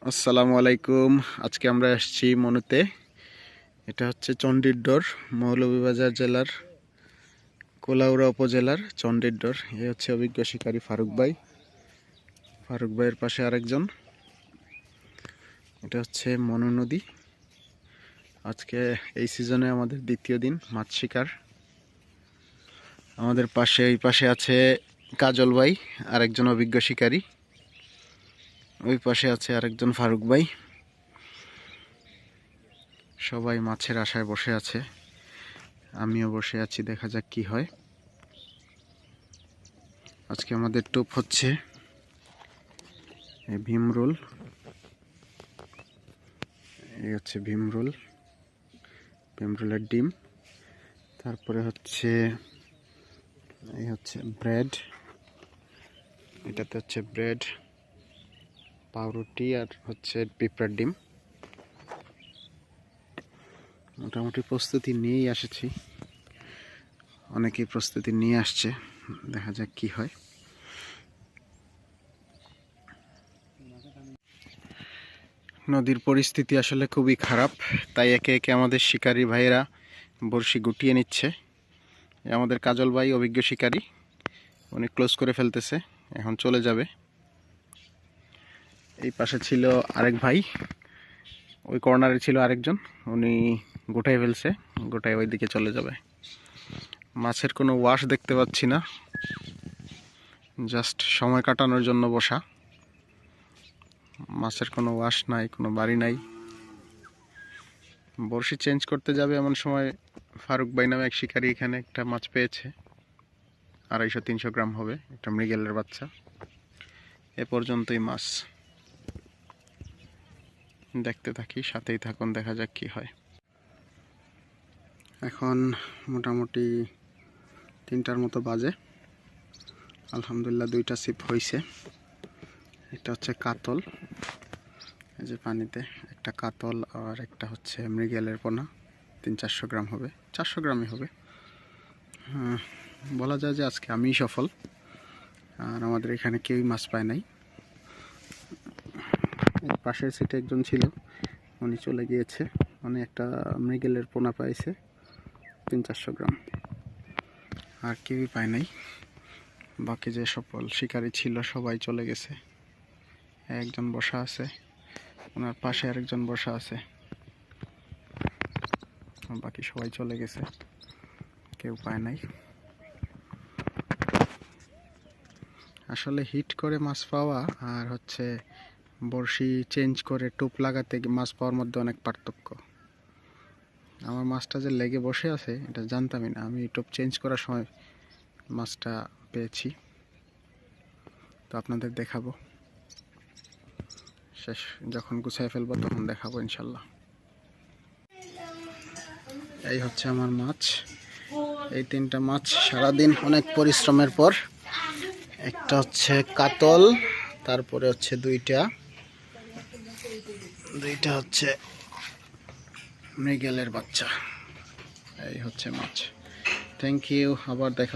আসসালামু আলাইকুম। আজকে আমরা আসছি মনুতে। এটা হচ্ছে চণ্ডীরডর, মৌলভীবাজার জেলার কোলাউড়া উপজেলার চণ্ডীরডর। এ হচ্ছে অভিজ্ঞ শিকারী ফারুক ভাই। ফারুক ভাইয়ের পাশে আরেকজন। এটা হচ্ছে মনু নদী। আজকে এই সিজনে আমাদের দ্বিতীয় দিন মাছ শিকার। আমাদের পাশে এই পাশে আছে কাজল ভাই, আরেকজন অভিজ্ঞ শিকারী। ওই পাশে আছে আরেকজন ফারুক ভাই। সবাই মাছের আশায় বসে আছে, আমিও বসে আছি, দেখা যাক কি হয়। আজকে আমাদের টোপ হচ্ছে ভীমরুল। এই হচ্ছে ভীমরুলের ডিম। তারপরে হচ্ছে এই হচ্ছে ব্রেড, এটাতে হচ্ছে ব্রেড, পাউরুটি আর হচ্ছে পিঁপড়ার ডিম। মোটামুটি প্রস্তুতি নিয়েই এসেছি, অনেকেই প্রস্তুতি নিয়ে আসছে, দেখা যাক কি হয়। নদীর পরিস্থিতি আসলে খুবই খারাপ, তাই একে একে আমাদের শিকারী ভাইয়েরা বড়শি গুটিয়ে নিচ্ছে। আমাদের কাজল ভাই অভিজ্ঞ শিকারী, উনি ক্লোজ করে ফেলতেছে, এখন চলে যাবে। এই পাশে ছিল আরেক ভাই, ওই কর্নারে ছিল আরেকজন, উনি গোটায় ফেলছে, গোটায় ওই দিকে চলে যাবে। মাছের কোনো ওয়াশ দেখতে পাচ্ছি না, জাস্ট সময় কাটানোর জন্য বসা। মাছের কোনো ওয়াশ নাই, কোনো বাড়ি নাই। বড়শি চেঞ্জ করতে যাবে এমন সময় ফারুক ভাই নামে এক শিকারী এখানে একটা মাছ পেয়েছে, 250-300 গ্রাম হবে, একটা মৃগেলের বাচ্চা। এ পর্যন্তই মাছ। দেখতে থাকি, সাথেই থাকুন, দেখা যাক কি হয়। এখন মোটামুটি 3টার মতো বাজে। আলহামদুলিল্লাহ 2টা ছিপ হয়েছে। এটা হচ্ছে কাতল, এই যে পানিতে একটা কাতল, আর একটা হচ্ছে মৃগেলের পোনা, 300-400 গ্রাম হবে, 400 গ্রামই হবে। বলা যায় যে আজকে আমিই সফল, আর আমাদের এখানে কেউই মাছ পায় নাই। পাশের সিটে একজন ছিল, উনি চলে গিয়েছে, মানে একটা মৃগেলের পোনা পাইছে 300-400 গ্রাম, আর কেউই পায় নাই। বাকি যে সকল শিকারী ছিল সবাই চলে গেছে। একজন বসা আছে, ওনার পাশে আরেকজন বসা আছে, বাকি সবাই চলে গেছে, কেউ পায় নাই। আসলে হিট করে মাছ পাওয়া আর হচ্ছে বড়শি চেঞ্জ করে টোপ লাগাতে মাছ পাওয়ার মধ্যে অনেক পার্থক্য। আমার মাছটা যে লেগে বসে আছে এটা জানতামই না, আমি টোপ চেঞ্জ করার সময় মাছটা পেয়েছি, তো আপনাদের দেখাবো। শেষ যখন গুছাই ফেলবো তখন দেখাবো ইনশাল্লাহ। এই হচ্ছে আমার মাছ, এই 3টা মাছ সারাদিন অনেক পরিশ্রমের পর। একটা হচ্ছে কাতল, তারপরে হচ্ছে দুইটা হচ্ছে মৃগেলের বাচ্চা। এই হচ্ছে মাছ। থ্যাংক ইউ, আবার দেখা।